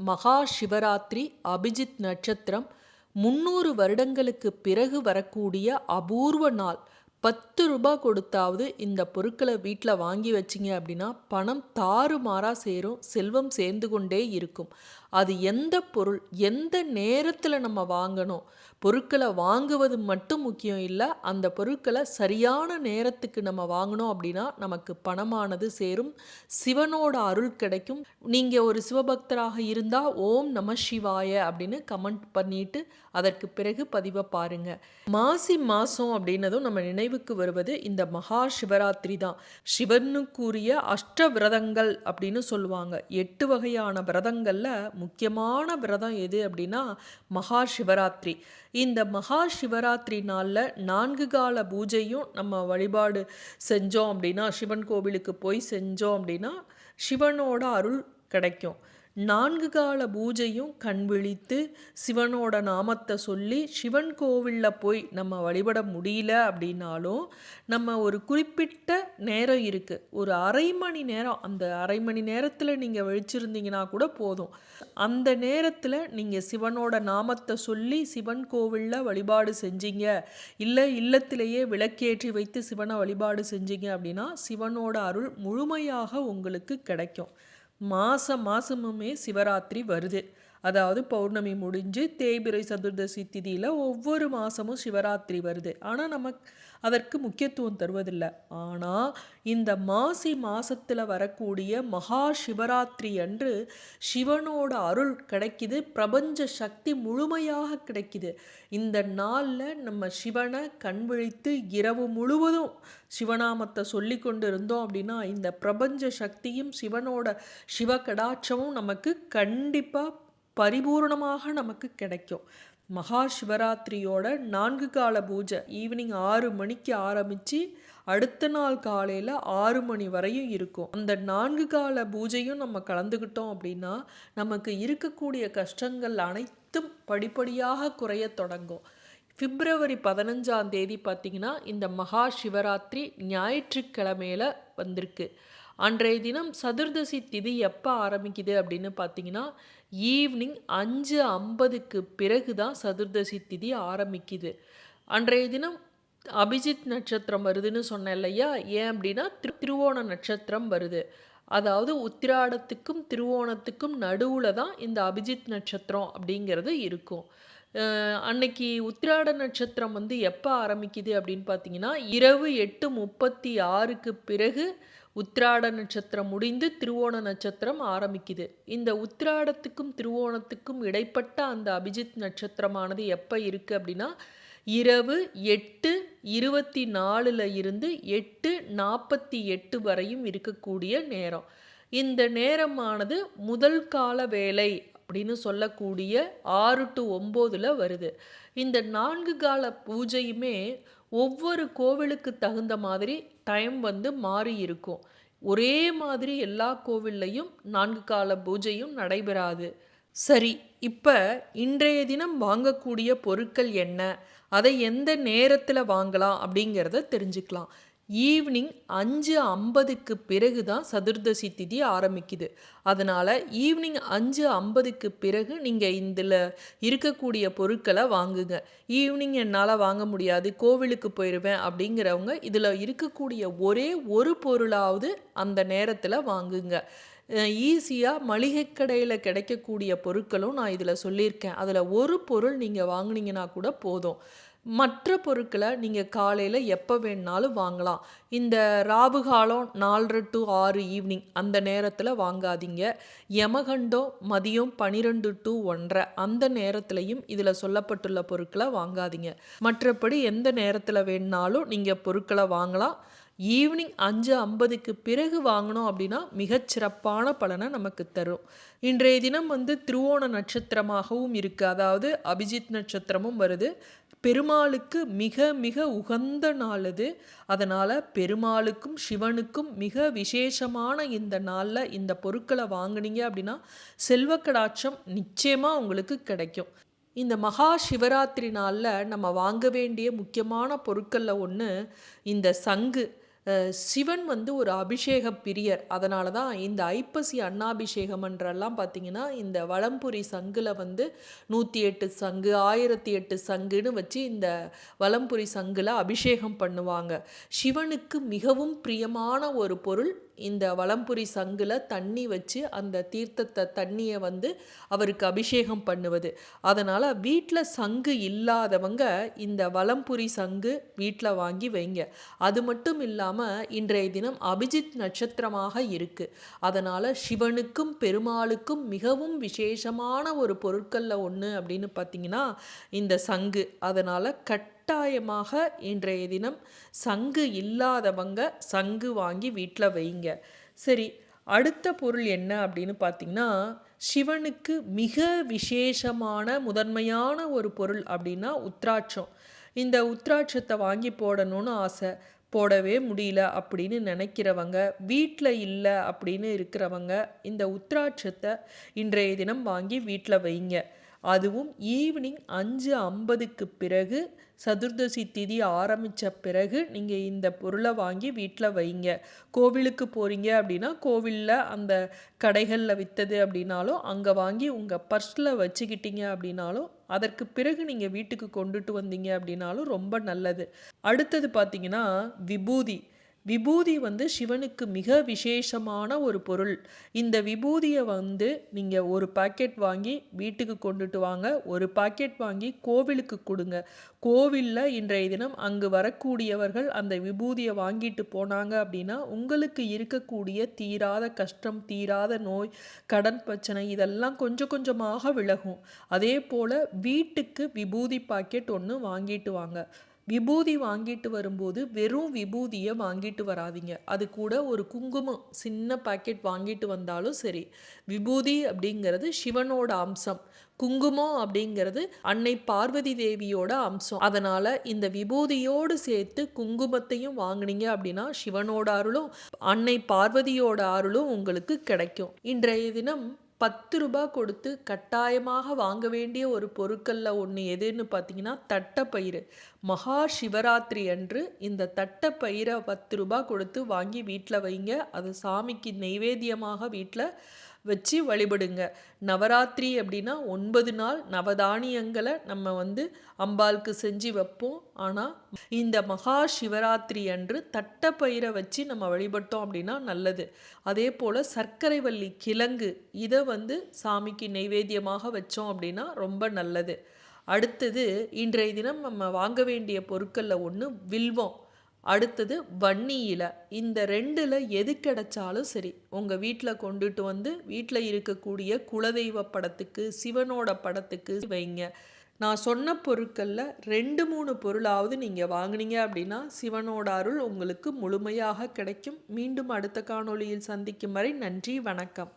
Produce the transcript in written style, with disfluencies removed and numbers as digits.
மகா சிவராத்திரி அபிஜித் நட்சத்திரம் 300 வருடங்களுக்கு பிறகு வரக்கூடிய அபூர்வ நாள். 10 ரூபாய் கொடுத்தாவது இந்த பொருட்களை வீட்டில் வாங்கி வச்சிங்க அப்படின்னா பணம் தாறுமாறாக சேரும், செல்வம் சேர்ந்து கொண்டே இருக்கும். அது எந்த பொருள், எந்த நேரத்தில் நம்ம வாங்கணும், பொருட்களை வாங்குவது மட்டும் முக்கியம் இல்லை, அந்த பொருட்களை சரியான நேரத்துக்கு நம்ம வாங்கினோம் அப்படின்னா நமக்கு பணமானது சேரும், சிவனோட அருள் கிடைக்கும். நீங்கள் ஒரு சிவபக்தராக இருந்தால் ஓம் நம சிவாய அப்படின்னு கமெண்ட் பண்ணிட்டு அதற்கு பிறகு பதிவை பாருங்க. மாசி மாதம் அப்படின்னதும் நம்ம நினைவுக்கு வருவது இந்த மகா சிவராத்திரி தான். சிவனுக்குரிய அஷ்ட விரதங்கள் அப்படின்னு சொல்லுவாங்க. 8 வகையான விரதங்களில் முக்கியமான விரதம் எது அப்படின்னா மகா சிவராத்திரி. இந்த மகா சிவராத்திரி நாளில் 4 கால பூஜையும் நம்ம வழிபாடு செஞ்சோம் அப்படின்னா, சிவன் கோவிலுக்கு போய் செஞ்சோம் அப்படின்னா சிவனோட அருள் கிடைக்கும். 4 கால பூஜையும் கண் விழித்து சிவனோட நாமத்தை சொல்லி சிவன் கோவிலில் போய் நம்ம வழிபட முடியல அப்படின்னாலும் நம்ம ஒரு குறிப்பிட்ட நேரம் இருக்குது, ஒரு அரை மணி நேரம், அந்த அரை மணி நேரத்தில் நீங்கள் விழிச்சிருந்தீங்கன்னா கூட போதும். அந்த நேரத்தில் நீங்கள் சிவனோட நாமத்தை சொல்லி சிவன் கோவிலில் வழிபாடு செஞ்சீங்க, இல்லை இல்லத்திலேயே விளக்கேற்றி வைத்து சிவனை வழிபாடு செஞ்சீங்க அப்படின்னா சிவனோட அருள் முழுமையாக உங்களுக்கு கிடைக்கும். மாதமுமே சிவராத்திரி வருது. அதாவது பௌர்ணமி முடிஞ்சு தேய்பிறை சதுர்தசி திதியில் ஒவ்வொரு மாதமும் சிவராத்திரி வருது. ஆனால் நம்ம அதற்கு முக்கியத்துவம் தருவதில்லை. ஆனால் இந்த மாசி மாதத்தில் வரக்கூடிய மகா சிவராத்திரி அன்று சிவனோட அருள் கிடைக்குது, பிரபஞ்ச சக்தி முழுமையாக கிடைக்குது. இந்த நாளில் நம்ம சிவனை கண் விழித்து இரவு முழுவதும் சிவநாமத்தை சொல்லி கொண்டு இருந்தோம் அப்படின்னா இந்த பிரபஞ்ச சக்தியும் சிவனோட சிவகடாட்சமும் நமக்கு கண்டிப்பாக பரிபூர்ணமாக நமக்கு கிடைக்கும். மகா சிவராத்திரியோட 4 கால பூஜை ஈவினிங் 6 மணிக்கு ஆரம்பித்து அடுத்த நாள் காலையில் 6 மணி வரையும் இருக்கும். அந்த 4 கால பூஜையும் நம்ம கலந்துக்கிட்டோம் அப்படின்னா நமக்கு இருக்கக்கூடிய கஷ்டங்கள் அனைத்தும் படிப்படியாக குறைய தொடங்கும். பிப்ரவரி 15ஆம் தேதி பார்த்திங்கன்னா இந்த மகா சிவராத்திரி ஞாயிற்றுக்கிழமையில் வந்திருக்கு. அன்றைய தினம் சதுர்தசி திதி எப்போ ஆரம்பிக்குது அப்படின்னு பார்த்தீங்கன்னா ஈவினிங் 5:50க்கு பிறகு தான் சதுர்தசி திதி ஆரம்பிக்குது. அன்றைய தினம் அபிஜித் நட்சத்திரம் வருதுன்னு சொன்னேன் இல்லையா? ஏன் அப்படின்னா திருவோண நட்சத்திரம் வருது. அதாவது உத்திராடத்துக்கும் திருவோணத்துக்கும் நடுவில் தான் இந்த அபிஜித் நட்சத்திரம் அப்படிங்கிறது இருக்கும். அன்னைக்கு உத்திராட நட்சத்திரம் எப்போ ஆரம்பிக்குது அப்படின்னு பார்த்தீங்கன்னா இரவு 8:36க்கு பிறகு உத்திராட நட்சத்திரம் முடிந்து திருவோண நட்சத்திரம் ஆரம்பிக்குது. இந்த உத்திராடத்துக்கும் திருவோணத்துக்கும் இடைப்பட்ட அந்த அபிஜித் நட்சத்திரமானது எப்போ இருக்குது அப்படின்னா இரவு 8:24 இருந்து 8:48 வரையும் இருக்கக்கூடிய நேரம். இந்த நேரமானது முதல் கால வேலை அப்படின்னு சொல்லக்கூடிய 6 to 9 வருது. இந்த 4 கால பூஜையுமே ஒவ்வொரு கோவிலுக்கு தகுந்த மாதிரி டைம் மாறி இருக்கும். ஒரே மாதிரி எல்லா கோவில்லையும் 4 கால பூஜையும் நடைபெறாது. சரி, இப்போ இன்றைய தினம் வாங்கக்கூடிய பொருட்கள் என்ன, அதை எந்த நேரத்தில் வாங்கலாம் அப்படிங்கிறத தெரிஞ்சுக்கலாம். ஈவினிங் 5:50க்கு பிறகு தான் சதுர்தசி திதி ஆரம்பிக்குது. அதனால் ஈவினிங் 5:50க்கு பிறகு நீங்கள் இதில் இருக்கக்கூடிய பொருட்களை வாங்குங்க. ஈவினிங் என்னால் வாங்க முடியாது, கோவிலுக்கு போயிடுவேன் அப்படிங்கிறவங்க இதில் இருக்கக்கூடிய ஒரே ஒரு பொருளாவது அந்த நேரத்தில் வாங்குங்க. ஈஸியாக மளிகை கடையில் கிடைக்கக்கூடிய பொருட்களும் நான் இதில் சொல்லியிருக்கேன். அதில் ஒரு பொருள் நீங்கள் வாங்கினீங்கன்னா கூட போதும். மற்ற பொருட்களை நீங்கள் காலையில் எப்போ வேணுனாலும் வாங்கலாம். இந்த ராவு காலம் 4:30 to 6 ஈவினிங் அந்த நேரத்தில் வாங்காதீங்க. யமகண்டம் மதியம் 12 to 1:30 அந்த நேரத்துலையும் இதில் சொல்லப்பட்டுள்ள பொருட்களை வாங்காதீங்க. மற்றபடி எந்த நேரத்தில் வேணுனாலும் நீங்கள் பொருட்களை வாங்கலாம். ஈவினிங் 5:50க்கு பிறகு வாங்கினோம் அப்படின்னா மிகச்சிறப்பான பலனை நமக்கு தரும். இன்றைய தினம் திருவோண நட்சத்திரமாகவும் இருக்குது. அதாவது அபிஜித் நட்சத்திரமும் வருது. பெருமாளுக்கு மிக மிக உகந்த நாள் அது. அதனால் பெருமாளுக்கும் சிவனுக்கும் மிக விசேஷமான இந்த நாளில் இந்த பொருட்களை வாங்கினீங்க அப்படின்னா செல்வக்கடாட்சம் நிச்சயமாக உங்களுக்கு கிடைக்கும். இந்த மகா சிவராத்திரி நாளில் நம்ம வாங்க வேண்டிய முக்கியமான பொருட்களில் ஒன்று இந்த சங்கு. சிவன் வந்து ஒரு அபிஷேக பிரியர். அதனால தான் இந்த ஐப்பசி அன்னாபிஷேகம் என்றெல்லாம் பார்த்தீங்கன்னா, இந்த வலம்புரி சங்குல வந்து 108 சங்கு, 1008 சங்குன்னு வச்சு இந்த வலம்புரி சங்குல அபிஷேகம் பண்ணுவாங்க. சிவனுக்கு மிகவும் பிரியமான ஒரு பொருள் இந்த வலம்புரி சங்குல தண்ணி வச்சு அந்த தீர்த்தத்தை தண்ணியை வந்து அவருக்கு அபிஷேகம் பண்ணுவது. அதனால் வீட்டில் சங்கு இல்லாதவங்க இந்த வலம்புரி சங்கு வீட்டில் வாங்கி வைங்க. அது மட்டும் இல்லாமல் இன்றைய தினம் அபிஜித் நட்சத்திரமாக இருக்கு. அதனால் சிவனுக்கும் பெருமாளுக்கும் மிகவும் விசேஷமான ஒரு பொருட்களில் ஒன்று அப்படின்னு பார்த்தீங்கன்னா இந்த சங்கு. அதனால் கட்டாயமாக இன்றைய தினம் சங்கு இல்லாதவங்க சங்கு வாங்கி வீட்டில் வைங்க. சரி, அடுத்த பொருள் என்ன அப்படின்னு பார்த்தீங்கன்னா, சிவனுக்கு மிக விசேஷமான முதன்மையான ஒரு பொருள் அப்படின்னா உத்ராட்சம். இந்த உத்ராட்சத்தை வாங்கி போடணும்னு ஆசை, போடவே முடியல அப்படின்னு நினைக்கிறவங்க, வீட்டில் இல்லை அப்படின்னு இருக்கிறவங்க இந்த உத்ராட்சத்தை இன்றைய தினம் வாங்கி வீட்டில் வைங்க. அதுவும் ஈவினிங் 5:50க்கு பிறகு சதுர்தசி திதி ஆரம்பித்த பிறகு நீங்கள் இந்த பொருளை வாங்கி வீட்டில் வைங்க. கோவிலுக்கு போகிறீங்க அப்படின்னா கோவிலில் அந்த கடைகளில் விற்றது அப்படின்னாலும் அங்கே வாங்கி உங்கள் பர்ஸில் வச்சுக்கிட்டீங்க அப்படின்னாலும் அதற்கு பிறகு நீங்கள் வீட்டுக்கு கொண்டுட்டு வந்தீங்க அப்படின்னாலும் ரொம்ப நல்லது. அடுத்தது பார்த்தீங்கன்னா விபூதி. விபூதி வந்து சிவனுக்கு மிக விசேஷமான ஒரு பொருள். இந்த விபூதியை வந்து நீங்கள் ஒரு பாக்கெட் வாங்கி வீட்டுக்கு கொண்டுட்டு வாங்க, ஒரு பாக்கெட் வாங்கி கோவிலுக்கு கொடுங்க. கோவிலில் இன்றைய தினம் அங்கு வரக்கூடியவர்கள் அந்த விபூதியை வாங்கிட்டு போனாங்க அப்படின்னா உங்களுக்கு இருக்கக்கூடிய தீராத கஷ்டம், தீராத நோய், கடன் பிரச்சனை இதெல்லாம் கொஞ்சம் கொஞ்சமாக விலகும். அதே போல் வீட்டுக்கு விபூதி பாக்கெட் ஒன்று வாங்கிட்டு வாங்க. விபூதி வாங்கிட்டு வரும்போது வெறும் விபூதியை வாங்கிட்டு வராதீங்க. அது கூட ஒரு குங்குமம் சின்ன பாக்கெட் வாங்கிட்டு வந்தாலும் சரி. விபூதி அப்படிங்கிறது சிவனோட அம்சம், குங்குமம் அப்படிங்கிறது அன்னை பார்வதி தேவியோட அம்சம். அதனால இந்த விபூதியோடு சேர்த்து குங்குமத்தையும் வாங்கினீங்க அப்படின்னா சிவனோட அருளும் அன்னை பார்வதியோட அருளும் உங்களுக்கு கிடைக்கும். இன்றைய தினம் 10 ரூபாய் கொடுத்து கட்டாயமாக வாங்க வேண்டிய ஒரு பொருட்களில் ஒன்று எதுன்னு பார்த்தீங்கன்னா தட்டைப்பயிறு. மகா சிவராத்திரி அன்று இந்த தட்டைப்பயிரை 10 ரூபாய் கொடுத்து வாங்கி வீட்டில் வைங்க. அது சாமிக்கு நெய்வேத்தியமாக வீட்டில் வச்சு வழிபடுங்க. நவராத்திரி அப்படின்னா 9 நாள் நவதானியங்களை நம்ம வந்து அம்பாளுக்கு செஞ்சு வைப்போம். ஆனால் இந்த மகா சிவராத்திரி அன்று தட்டைப்பயிரை வச்சு நம்ம வழிபட்டோம் அப்படின்னா நல்லது. அதே போல் சர்க்கரை வள்ளி கிழங்கு இதை வந்து சாமிக்கு நெய்வேத்தியமாக வச்சோம் அப்படின்னா ரொம்ப நல்லது. அடுத்தது இன்றைய தினம் நம்ம வாங்க வேண்டிய பொருட்களில் ஒன்று வில்வம், அடுத்தது வன்னி இலை. இந்த 2ல் எது கிடைச்சாலும் சரி உங்கள் வீட்டில் கொண்டுட்டு வந்து வீட்டில் இருக்கக்கூடிய குலதெய்வ படத்துக்கு சிவனோட படத்துக்கு வைங்க. நான் சொன்ன பொருட்களில் 2-3 பொருளாவது நீங்கள் வாங்கினீங்க அப்படின்னா சிவனோட அருள் உங்களுக்கு முழுமையாக கிடைக்கும். மீண்டும் அடுத்த காணொளியில் சந்திக்கும் வரை நன்றி, வணக்கம்.